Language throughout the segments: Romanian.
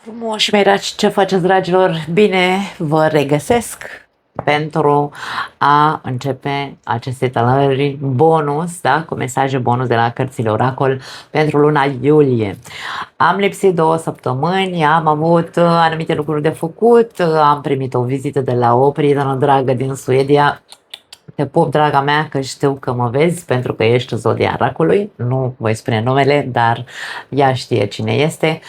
Frumoși mei dragi, ce faceți, dragilor? Bine, vă regăsesc pentru a începe aceste talări bonus, da? Cu mesaje bonus de la cărțile Oracol pentru luna iulie. Am lipsit 2 săptămâni, am avut anumite lucruri de făcut, am primit o vizită de la o prietenă dragă din Suedia. Te pup, draga mea, că știu că mă vezi pentru că ești zodia Oracolului. Nu voi spune numele, dar ea știe cine este.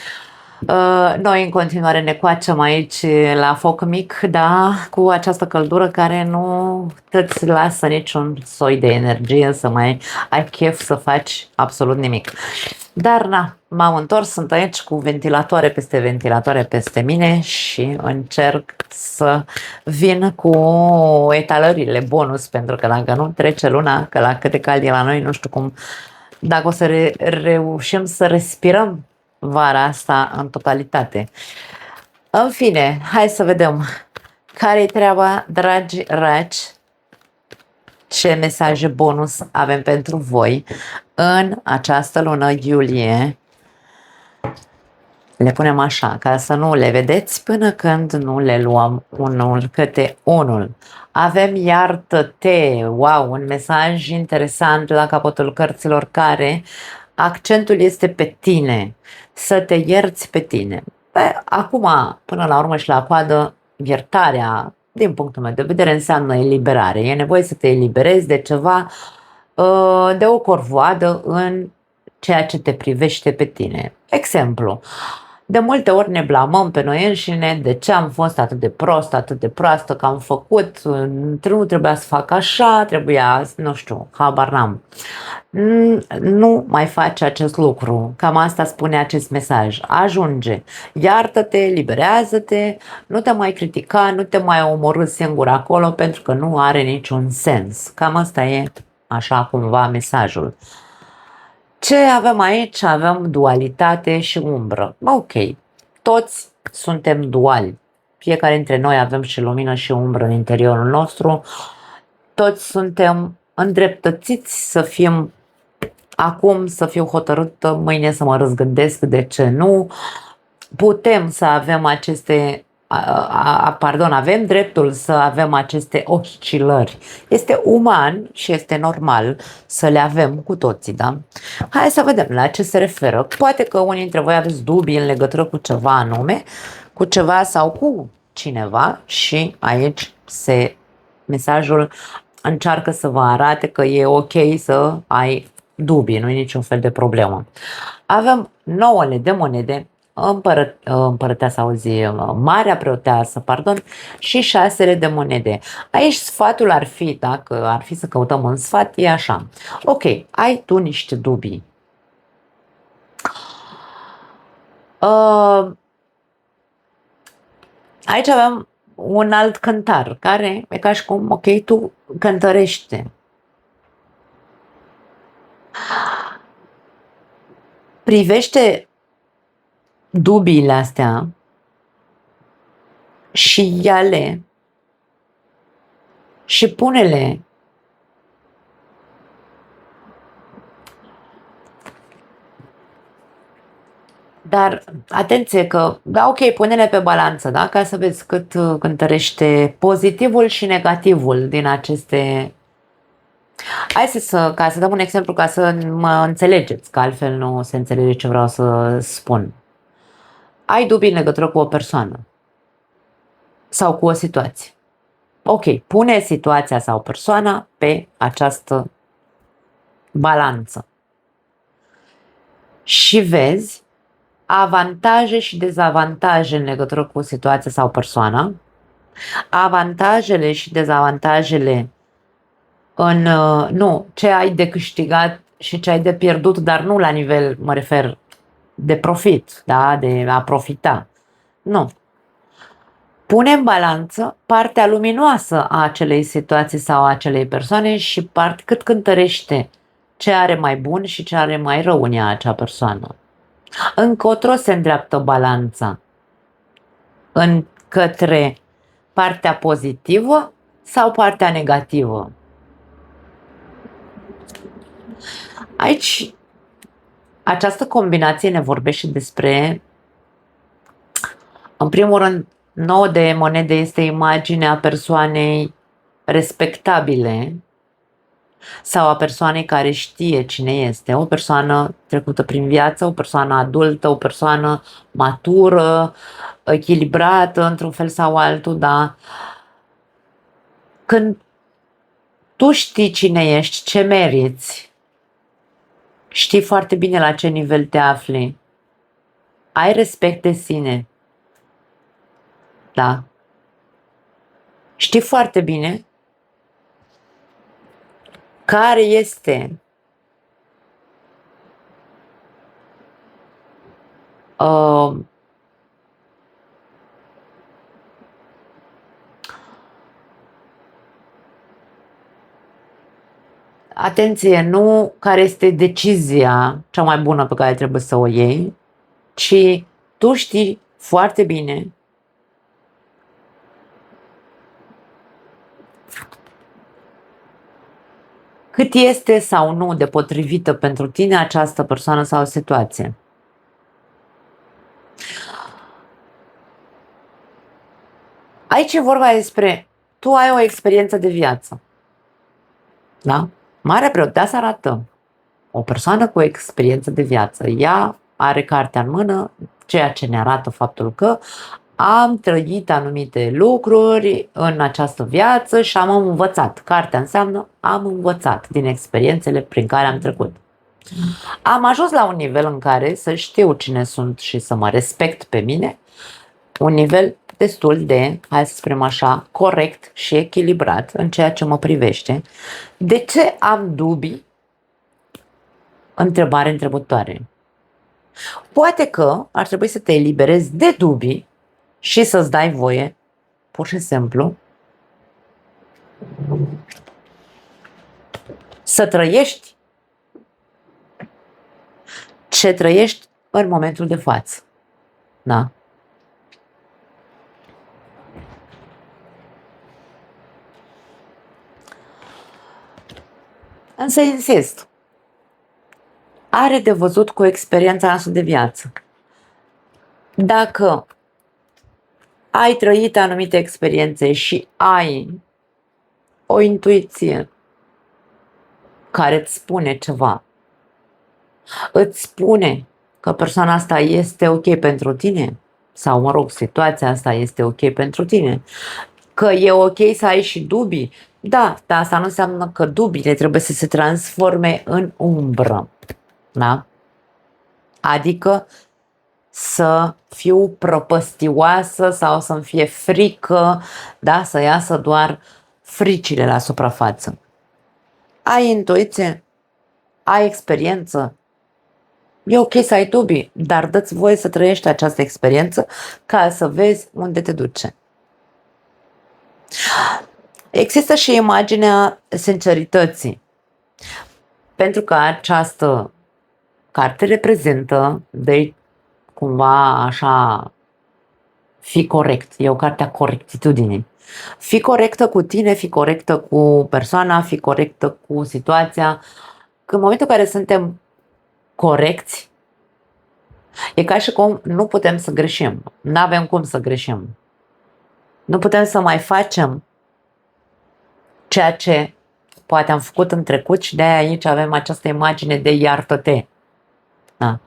Noi în continuare ne coacem aici la foc mic, da, cu această căldură care nu îți lasă niciun soi de energie să mai ai chef să faci absolut nimic. Dar na, m-am întors, sunt aici cu ventilatoare peste mine și încerc să vin cu etalările bonus, pentru că dacă nu trece luna, că la cât de cald e la noi, nu știu cum, dacă o să reușim să respirăm vara asta în totalitate. În fine, hai să vedem care-i treaba, dragi raci, ce mesaje bonus avem pentru voi în această lună iulie. Le punem așa, ca să nu le vedeți până când nu le luăm unul câte unul. Avem iartă-te, wow, un mesaj interesant la capătul cărților care accentul este pe tine, să te ierți pe tine. Acum, până la urmă și la coadă, iertarea, din punctul meu de vedere, înseamnă eliberare. E nevoie să te eliberezi de ceva, de o corvoadă în ceea ce te privește pe tine. Exemplu, de multe ori ne blamăm pe noi înșine de ce am fost atât de prost, atât de proastă, că am făcut, nu trebuia să fac așa, trebuia, nu știu, habar n-am. Nu mai faci acest lucru, cam asta spune acest mesaj. Ajunge, iartă-te, liberează-te, nu te mai critica, nu te mai omorâ singur acolo pentru că nu are niciun sens. Cam asta e așa cumva mesajul. Ce avem aici? Avem dualitate și umbră. Ok, toți suntem duali. Fiecare dintre noi avem și lumină și umbră în interiorul nostru. Toți suntem îndreptățiți să fim acum, să fiu hotărâtă, mâine să mă răzgândesc, de ce nu. Putem să avem aceste avem dreptul să avem aceste oscilări. Este uman și este normal să le avem cu toții, da? Hai să vedem la ce se referă. Poate că unii dintre voi aveți dubii în legătură cu ceva anume, cu ceva sau cu cineva și aici mesajul încearcă să vă arate că e ok să ai dubii, nu e niciun fel de problemă. Avem 9 de monede, împărăteasa, marea preoteasă, pardon, și 6 de monede. Aici sfatul ar fi, dacă ar fi să căutăm un sfat, e așa. Ok, ai tu niște dubii. Aici avem un alt cântar care e ca și cum, ok, tu cântărește. Privește dubiile astea și ia-le și pune-le dar atenție că, da, ok, pune-le pe balanță, da, ca să vezi cât cântărește pozitivul și negativul din aceste. Hai ca să dăm un exemplu ca să mă înțelegeți, că altfel nu se înțelege ce vreau să spun. Ai dubii în legătură cu o persoană sau cu o situație. Ok, pune situația sau persoana pe această balanță și vezi avantaje și dezavantaje în legătură cu situația sau persoana, avantajele și dezavantajele ce ai de câștigat și ce ai de pierdut, dar nu la nivel, mă refer, de profit, da, de a profita. Nu. Pune în balanță partea luminoasă a acelei situații sau a acelei persoane și cât cântărește ce are mai bun și ce are mai rău în ea acea persoană. Încotro se îndreaptă balanța? Către partea pozitivă sau partea negativă? Aici, această combinație ne vorbește despre În primul rând, 9 de monede este imaginea persoanei respectabile sau a persoanei care știe cine este, o persoană trecută prin viață, o persoană adultă, o persoană matură, echilibrată într-un fel sau altul, dar când tu știi cine ești, ce meriți, știi foarte bine la ce nivel te afli, ai respect de sine, da? Știi foarte bine care este atenție, nu care este decizia cea mai bună pe care trebuie să o iei, ci tu știi foarte bine cât este sau nu de potrivită pentru tine această persoană sau situație. Aici e vorba despre tu ai o experiență de viață. Da? Marea Preoteasă arată o persoană cu o experiență de viață. Ea are cartea în mână, ceea ce ne arată faptul că am trăit anumite lucruri în această viață și am învățat. Cartea înseamnă am învățat din experiențele prin care am trecut. Am ajuns la un nivel în care să știu cine sunt și să mă respect pe mine, un nivel destul de, hai să spunem așa, corect și echilibrat în ceea ce mă privește. De ce am dubii? Întrebare întrebătoare. Poate că ar trebui să te eliberezi de dubii și să-ți dai voie, pur și simplu, să trăiești ce trăiești în momentul de față. Da? Însă insist, are de văzut cu experiența noastră de viață. Dacă ai trăit anumite experiențe și ai o intuiție care îți spune ceva, îți spune că persoana asta este ok pentru tine, sau, mă rog, situația asta este ok pentru tine, că e ok să ai și dubii, da, dar asta nu înseamnă că dubiile trebuie să se transforme în umbră, da? Adică să fiu prăpăstioasă sau să-mi fie frică, da? Să iasă doar fricile la suprafață. Ai intuiție, ai experiență, e ok să ai dubii, dar dă-ți voie să trăiești această experiență ca să vezi unde te duce. Există și imaginea sincerității, pentru că această carte reprezintă de cumva așa, fi corect, e o carte a corectitudinii. Fi corectă cu tine, fi corectă cu persoana, fi corectă cu situația. În momentul în care suntem corecți, e ca și cum nu putem să greșim, nu avem cum să greșim. Nu putem să mai facem ceea ce poate am făcut în trecut și de-aia aici avem această imagine de iartă-te. Da.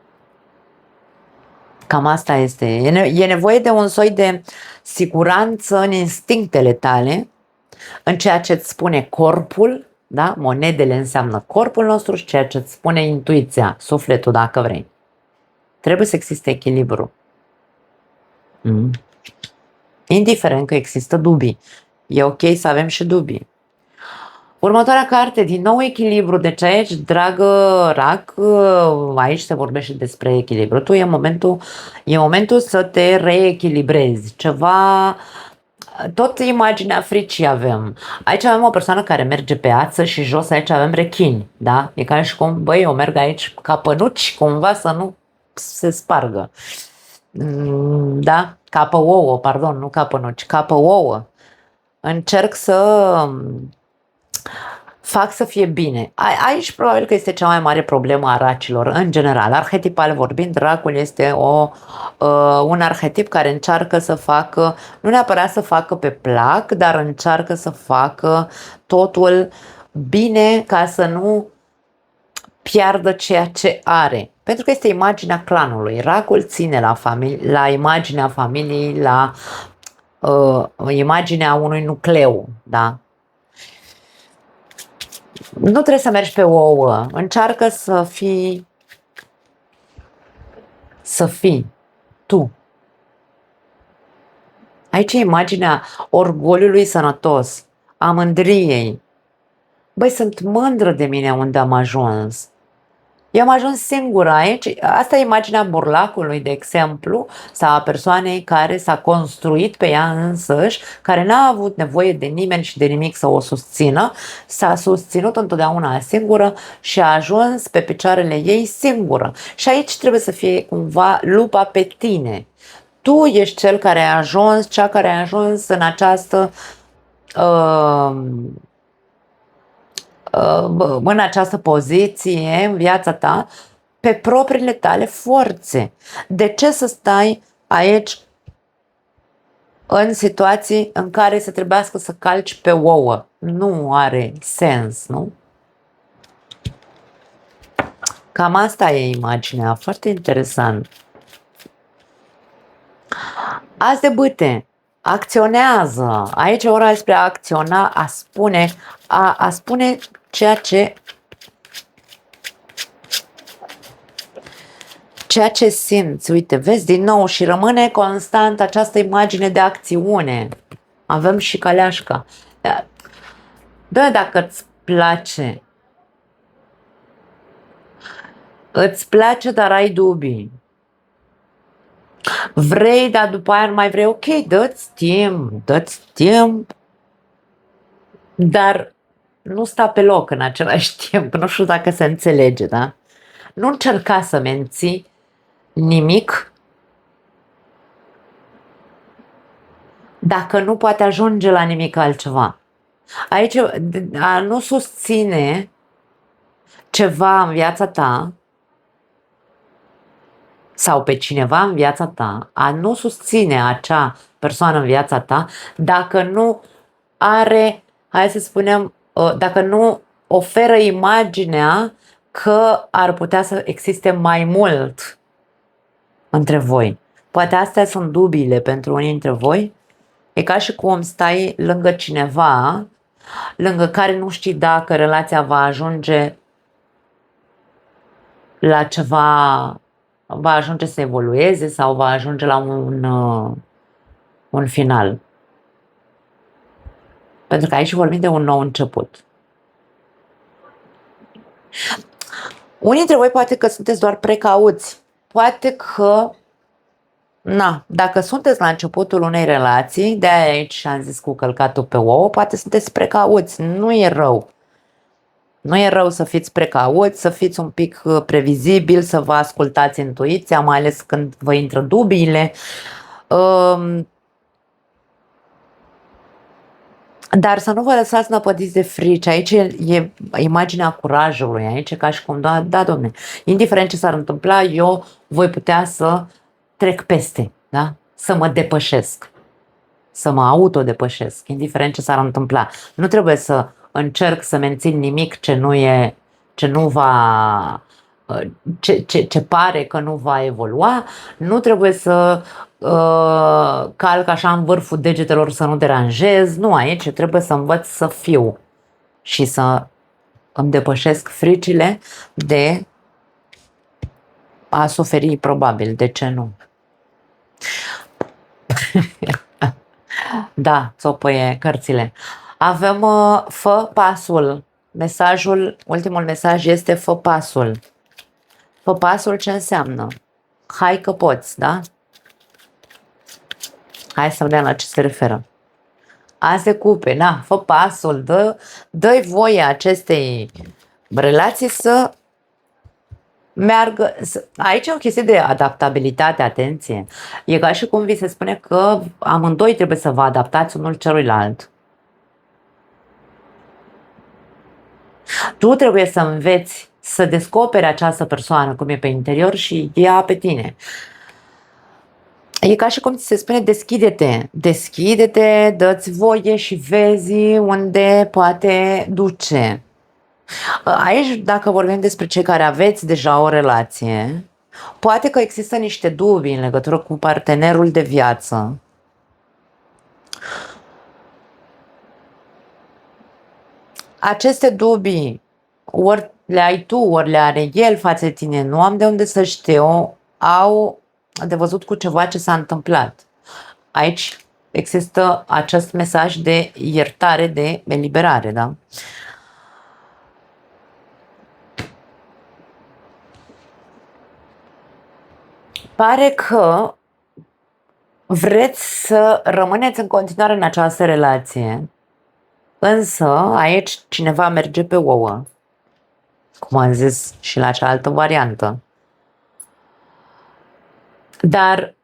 Cam asta este. E nevoie de un soi de siguranță în instinctele tale, în ceea ce îți spune corpul, da? Monedele înseamnă corpul nostru și ceea ce îți spune intuiția, sufletul, dacă vrei. Trebuie să existe echilibru. Indiferent că există dubii. E ok să avem și dubii. Următoarea carte, din nou echilibru. Deci aici, dragă Rac, aici se vorbește despre echilibru. Tu e momentul să te reechilibrezi. Ceva, tot imaginea fricii avem. Aici avem o persoană care merge pe ață și jos aici avem rechini. Da? E ca și cum, băi, eu merg aici ca pănuci, cumva să nu se spargă. Da? Capă ouă, pardon, nu ca pănuci, capă ouă. Încerc să fac să fie bine. Aici probabil că este cea mai mare problemă a racilor, în general. Arhetipal vorbind, racul este un arhetip care încearcă să facă, nu neapărat să facă pe plac, dar încearcă să facă totul bine ca să nu piardă ceea ce are. Pentru că este imaginea clanului. Racul ține la imaginea familiei, la imaginea unui nucleu, da? Nu trebuie să mergi pe ouă. Încearcă să fii tu. Aici e imaginea orgoliului sănătos, a mândriei. Băi, sunt mândră de mine unde am ajuns. Eu am ajuns singură aici. Asta e imaginea burlacului, de exemplu, sau a persoanei care s-a construit pe ea însăși, care n-a avut nevoie de nimeni și de nimic să o susțină, s-a susținut întotdeauna singură și a ajuns pe picioarele ei singură. Și aici trebuie să fie cumva lupa pe tine. Tu ești cel care a ajuns, cea care a ajuns în această în această poziție în viața ta pe propriile tale forțe. De ce să stai aici în situații în care să trebuiască să calci pe ouă? Nu are sens, nu? Cam asta e imaginea, foarte interesant. Azi de bâte, acționează. Aici e ora despre a acționa, a spune ceea ce simți. Uite, vezi din nou și rămâne constant această imagine de acțiune. Avem și caleașca. Da, dacă îți place, dar ai dubii. Vrei, dar după aia nu mai vrei, ok, dă-ți timp, dar nu sta pe loc în același timp, nu știu dacă se înțelege, da? Nu încerca să menții nimic dacă nu poate ajunge la nimic altceva. Aici a nu susține ceva în viața ta sau pe cineva în viața ta, a nu susține acea persoană în viața ta dacă nu are, hai să spunem, dacă nu oferă imaginea că ar putea să existe mai mult între voi. Poate astea sunt dubiile pentru unii dintre voi. E ca și cum stai lângă cineva lângă care nu știi dacă relația va ajunge la ceva, va ajunge să evolueze sau va ajunge la un final. Pentru că aici vorbim de un nou început. Unii dintre voi poate că sunteți doar precauți. Poate că, dacă sunteți la începutul unei relații, de aici am zis cu călcatul pe ouă, poate sunteți precauți. Nu e rău. Nu e rău să fiți precauți, să fiți un pic previzibil, să vă ascultați intuiția, mai ales când vă intră dubiile. Dar să nu vă lăsați năpădiți de frici. Aici e imaginea curajului. Aici e ca și cum, da, domne, indiferent ce s-ar întâmpla, eu voi putea să trec peste, da? Să mă depășesc, să mă autodepășesc, indiferent ce s-ar întâmpla. Nu trebuie să încerc să mențin nimic ce pare că nu va evolua. Nu trebuie să calc așa în vârful degetelor să nu deranjez. Nu, aici trebuie să învăț să fiu și să îmi depășesc fricile de a suferi, probabil. De ce nu? Da, țopăie cărțile. Avem fă pasul. Ultimul mesaj este fă pasul. Fă pasul ce înseamnă? Hai că poți, da? Hai să vedem la ce se referă. Azi de cupe, fă pasul, dă-i voie acestei relații să meargă. Aici e o chestie de adaptabilitate, atenție. E ca și cum vi se spune că amândoi trebuie să vă adaptați unul celuilalt. Tu trebuie să înveți să descoperi această persoană cum e pe interior și ea pe tine. E ca și cum ți se spune deschide-te, deschide-te, dă-ți voie și vezi unde poate duce. Aici, dacă vorbim despre cei care aveți deja o relație, poate că există niște dubii în legătură cu partenerul de viață. Aceste dubii, ori le ai tu, ori le are el față de tine, nu am de unde să știu, au de văzut cu ceva ce s-a întâmplat. Aici există acest mesaj de iertare, de eliberare, da? Pare că vreți să rămâneți în continuare în această relație, însă aici cineva merge pe ouă, cum am zis și la cealaltă variantă. Dar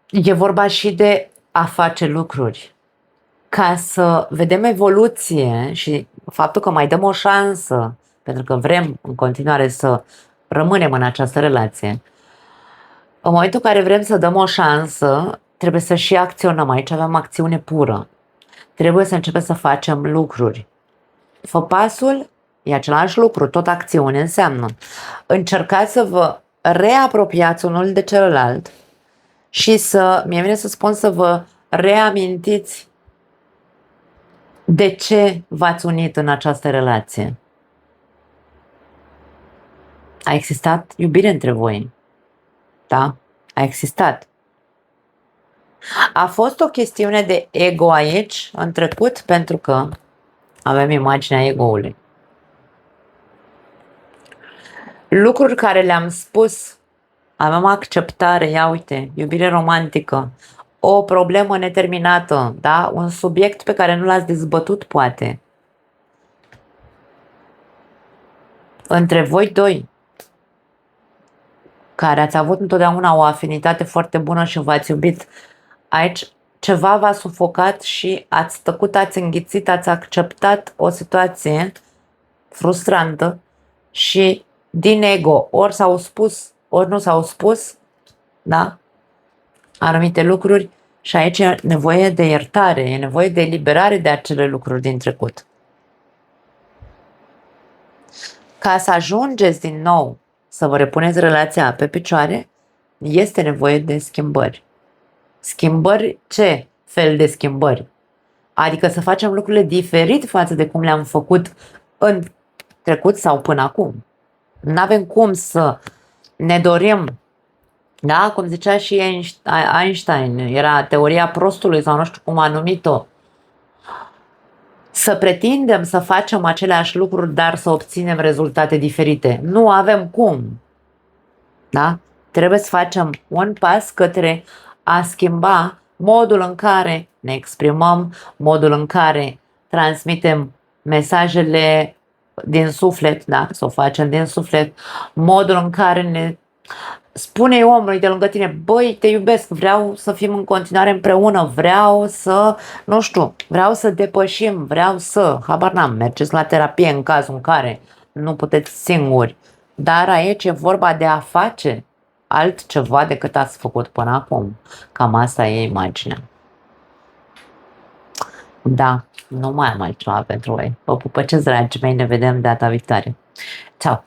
e vorba și de a face lucruri. Ca să vedem evoluție și faptul că mai dăm o șansă, pentru că vrem în continuare să rămânem în această relație. În momentul în care vrem să dăm o șansă, trebuie să și acționăm. Aici avem acțiune pură. Trebuie să începem să facem lucruri. Fă pasul, e același lucru, tot acțiune înseamnă. Încercați să vă reapropiați unul de celălalt și mie vine să spun să vă reamintiți de ce v-ați unit în această relație. A existat iubire între voi. Da? A existat. A fost o chestiune de ego aici, în trecut, pentru că avem imaginea ego-ului. Lucruri care le-am spus, avem acceptare, ia uite, iubire romantică, o problemă neterminată, da? Un subiect pe care nu l-ați dezbătut, poate. Între voi doi, care ați avut întotdeauna o afinitate foarte bună și v-ați iubit, aici ceva v-a sufocat și ați tăcut, ați înghițit, ați acceptat o situație frustrantă și din ego, ori s-au spus, ori nu s-au spus, da? Anumite lucruri și aici e nevoie de iertare, e nevoie de eliberare de acele lucruri din trecut. Ca să ajungeți din nou să vă repuneți relația pe picioare, este nevoie de schimbări. Schimbări, ce fel de schimbări? Adică să facem lucrurile diferit față de cum le-am făcut în trecut sau până acum. Nu avem cum să ne dorim, da? Cum zicea și Einstein, era teoria prostului sau nu știu cum a numit-o, să pretindem să facem aceleași lucruri, dar să obținem rezultate diferite. Nu avem cum. Da? Trebuie să facem un pas către a schimba modul în care ne exprimăm, modul în care transmitem mesajele din suflet, da? Să o facem din suflet, modul în care ne spune omului de lângă tine, băi, te iubesc, vreau să fim în continuare împreună, vreau să, nu știu, vreau să depășim, vreau să, habar n-am, mergeți la terapie în cazul în care nu puteți singuri. Dar aici e vorba de a face altceva decât ați făcut până acum. Cam asta e imaginea. Da, nu mai am altceva pentru voi. Vă pupăcesc, dragii mei, ne vedem data viitoare. Ceau!